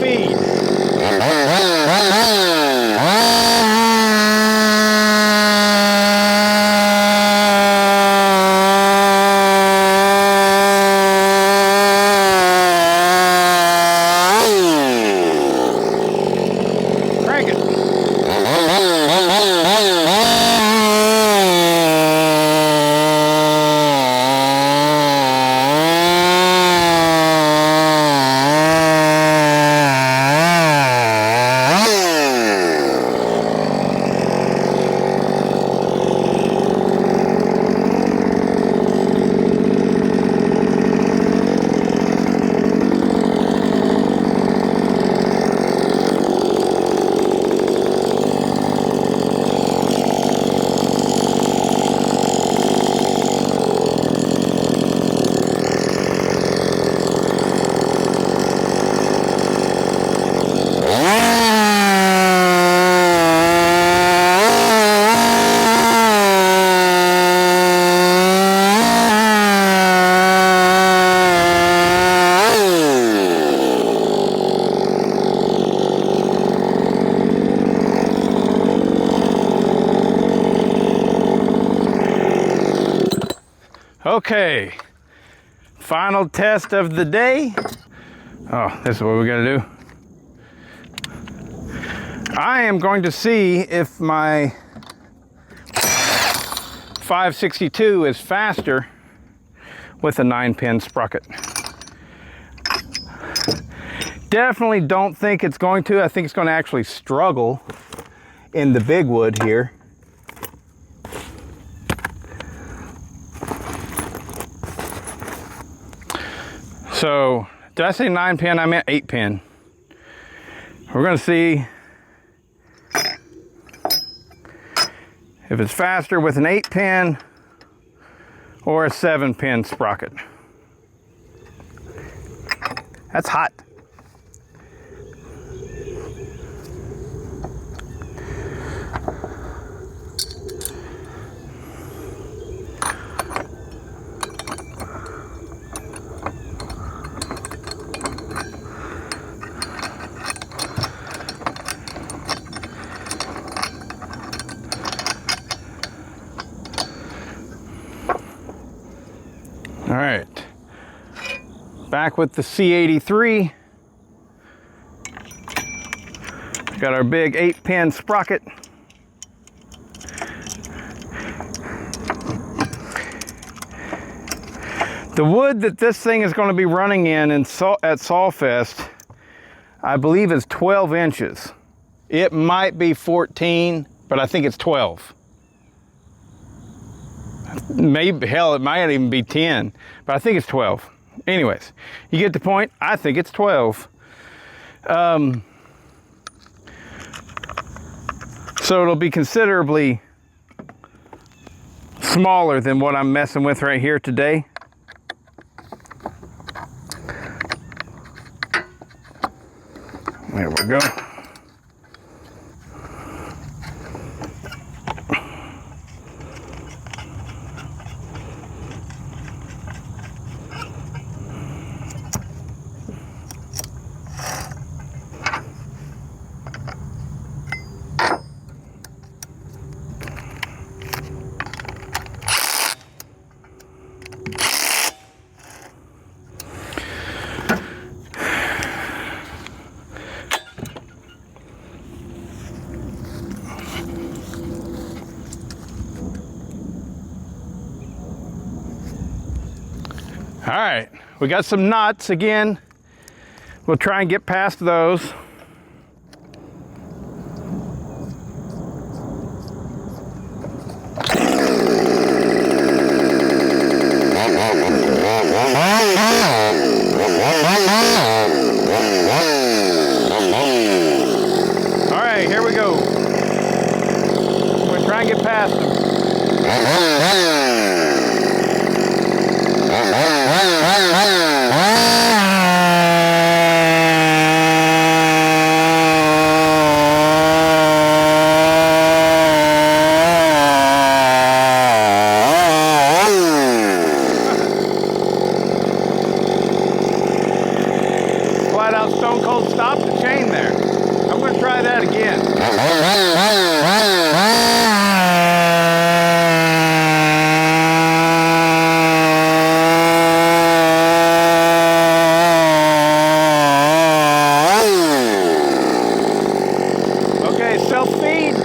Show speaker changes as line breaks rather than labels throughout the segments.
speed. Crank it. Okay, final test of the day. Oh, this is what we gotta do. I am going to see if my 562 is faster with a 9-pin sprocket. Definitely don't think it's going to. I think it's going to actually struggle in the big wood here. So, did I say 9-pin? I meant 8-pin. We're going to see if it's faster with an 8-pin or a 7-pin sprocket. That's hot. All right, back with the C83. Got our big 8-pin sprocket. The wood that this thing is going to be running in at Sawfest, I believe is 12 inches. It might be 14, but I think it's 12. Maybe, hell, it might even be 10, but I think it's 12. Anyways, you get the point. I think it's 12. So it'll be considerably smaller than what I'm messing with right here today. There we go. All right, we got some knots again. We'll try and get past those. All right, here we go. We'll try and get past them. Flat out stone cold stopped the chain there. I'm going to try that again. Okay, self-feed.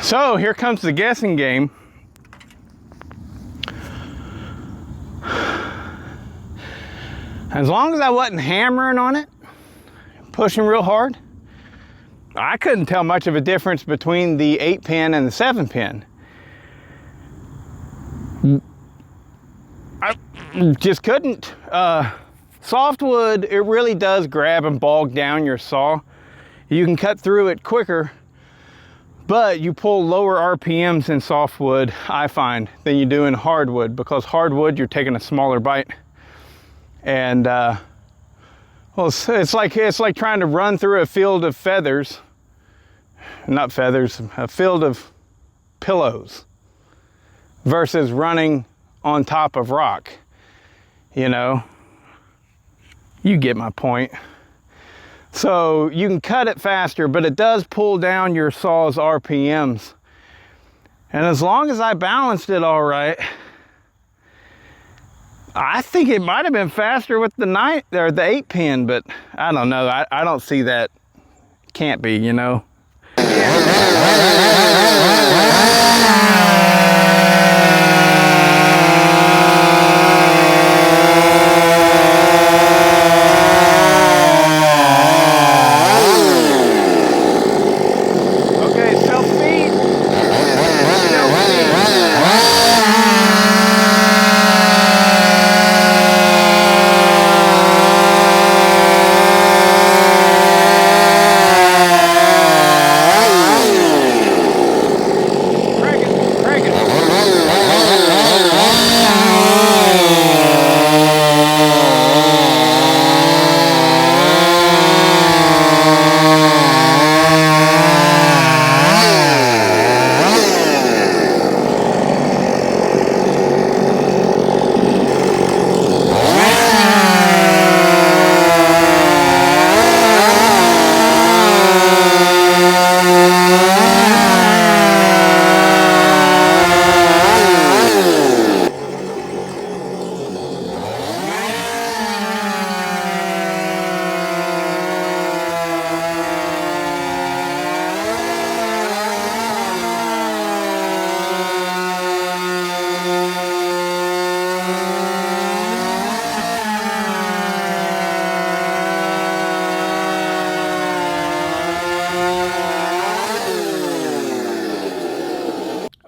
So here comes the guessing game. As long as I wasn't hammering on it, pushing real hard, I couldn't tell much of a difference between the 8-pin and the 7-pin. I just couldn't. Softwood, it really does grab and bog down your saw. You can cut through it quicker, but you pull lower RPMs in softwood, I find, than you do in hardwood, because hardwood, you're taking a smaller bite. And well, it's like trying to run through a field of feathers, not feathers, a field of pillows, versus running on top of rock. You know, you get my point. So you can cut it faster, but it does pull down your saw's RPMs. And as long as I balanced it all right, I think it might have been faster with the 8-pin, but I don't know. I don't see that. Can't be, you know.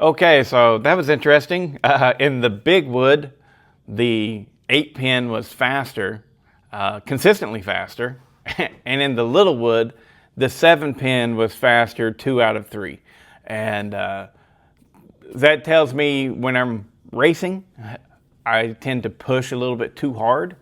Okay, so that was interesting. In the big wood, the 8-pin was faster, consistently faster. And in the little wood, the 7-pin was faster 2 out of 3. And that tells me when I'm racing, I tend to push a little bit too hard.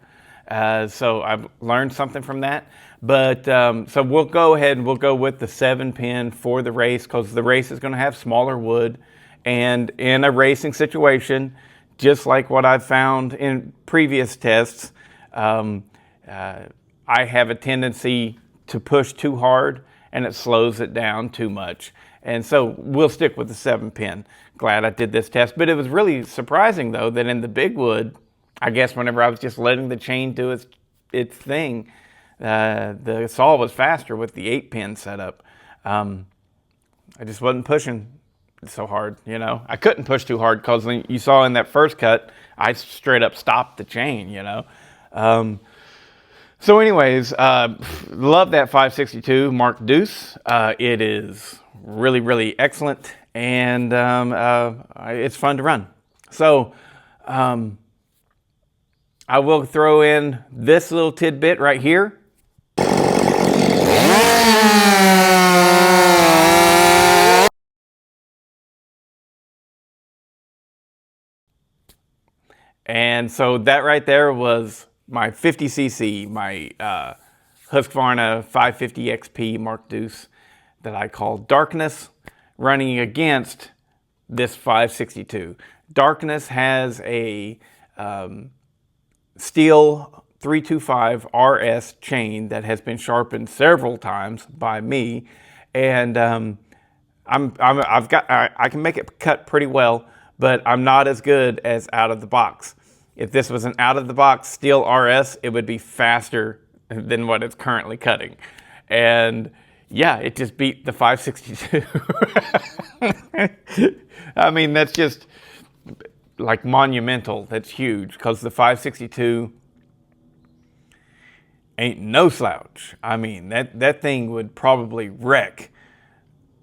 So I've learned something from that. But so we'll go ahead and we'll go with the 7-pin for the race, because the race is going to have smaller wood. And in a racing situation, just like what I've found in previous tests, I have a tendency to push too hard and it slows it down too much. And so we'll stick with the 7-pin. Glad I did this test. But it was really surprising, though, that in the big wood, I guess whenever I was just letting the chain do its thing, the saw was faster with the 8-pin setup. I just wasn't pushing so hard, you know. I couldn't push too hard because you saw in that first cut, I straight up stopped the chain, you know. So anyways, love that 562 Mark Deuce. It is really, really excellent, and it's fun to run. So I will throw in this little tidbit right here. And so that right there was my 50cc, my Husqvarna 550 XP Mark Deuce that I call Darkness, running against this 562. Darkness has a steel 325 RS chain that has been sharpened several times by me, and I can make it cut pretty well, but I'm not as good as out of the box. If this was an out of the box steel RS, it would be faster than what it's currently cutting. And yeah, it just beat the 562. I mean, that's just like monumental. That's huge, because the 562 ain't no slouch. I mean, that thing would probably wreck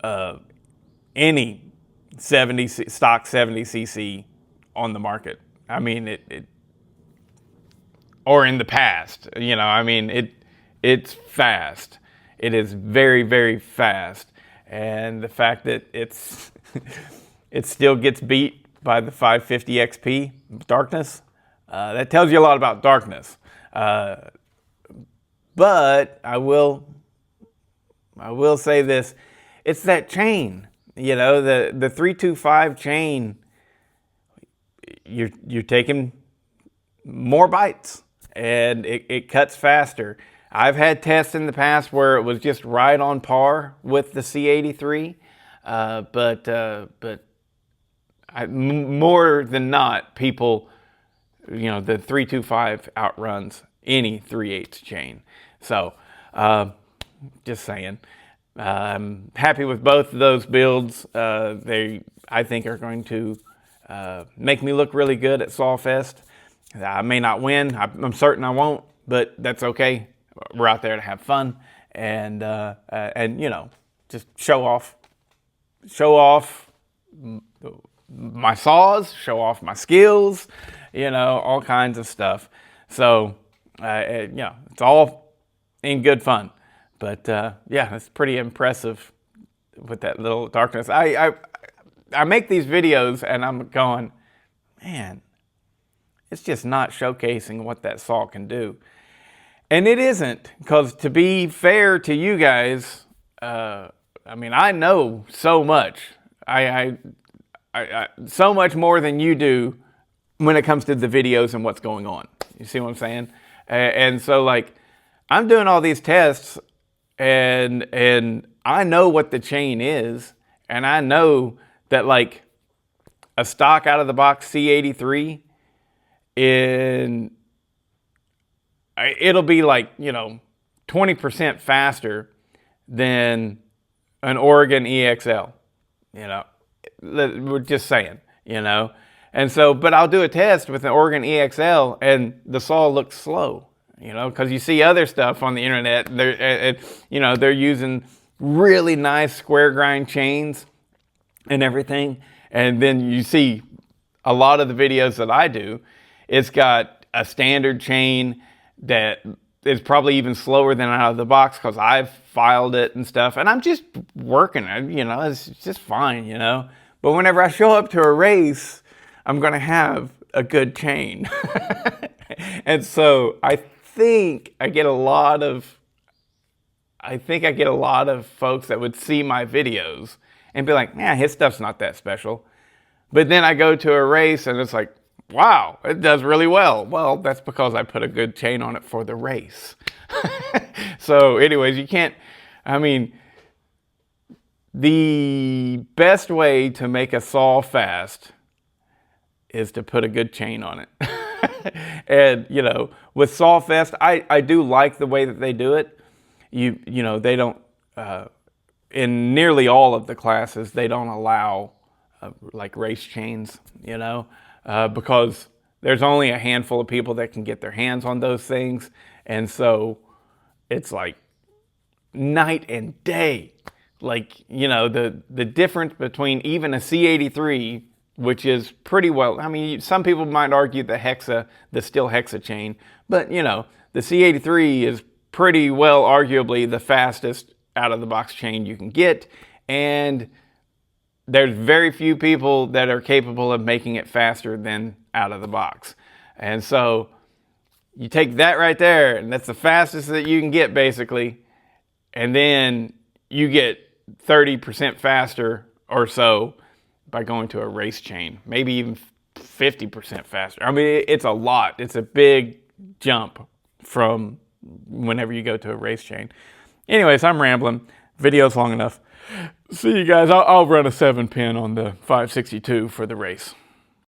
any stock 70cc on the market. I mean, or in the past, you know, I mean, it's fast. It is very, very fast. And the fact that it still gets beat by the 550 XP Darkness, that tells you a lot about Darkness. But I will say this, it's that chain, you know, the 325 chain. You're taking more bites, and it cuts faster. I've had tests in the past where it was just right on par with the C83, but more than not, people, you know, the 325 outruns any 3/8 chain. So, just saying. I'm happy with both of those builds. They, I think, are going to make me look really good at Sawfest. I may not win. I'm certain I won't, but that's okay. We're out there to have fun and you know, just show off my saws, show off my skills, you know, all kinds of stuff. So yeah, it's all in good fun. But yeah, it's pretty impressive with that little Darkness. I make these videos and I'm going, man, it's just not showcasing what that saw can do. And it isn't, because to be fair to you guys, I mean, I know so much. I so much more than you do when it comes to the videos and what's going on. You see what I'm saying? And so, like, I'm doing all these tests, and I know what the chain is, and I know that, like, a stock out of the box C83 it'll be like, you know, 20% faster than an Oregon EXL, you know, we're just saying, you know. And so, but I'll do a test with an Oregon EXL and the saw looks slow, you know, because you see other stuff on the internet, you know, they're using really nice square grind chains and everything. And then you see a lot of the videos that I do, it's got a standard chain that is probably even slower than out of the box because I've filed it and stuff. And I'm just working it, you know, it's just fine, you know. But whenever I show up to a race, I'm going to have a good chain. And so I think I get a lot of folks that would see my videos and be like, yeah, his stuff's not that special. But then I go to a race and it's like, wow, it does really well. Well, that's because I put a good chain on it for the race. So anyways, you can't, I mean, the best way to make a saw fast is to put a good chain on it. And, you know, with SawFest, I do like the way that they do it. You know, they don't, in nearly all of the classes, they don't allow like race chains, you know, because there's only a handful of people that can get their hands on those things. And so it's like night and day. Like, you know, the difference between even a C83, which is pretty well, I mean, some people might argue the steel hexa chain, but, you know, the C83 is pretty well arguably the fastest out of the box chain you can get. And there's very few people that are capable of making it faster than out of the box. And so you take that right there, and that's the fastest that you can get basically. And then you get 30% faster or so by going to a race chain, maybe even 50% faster. I mean, it's a lot. It's a big jump from whenever you go to a race chain. Anyways, I'm rambling. Video's long enough. See you guys. I'll run a 7-pin on the 562 for the race.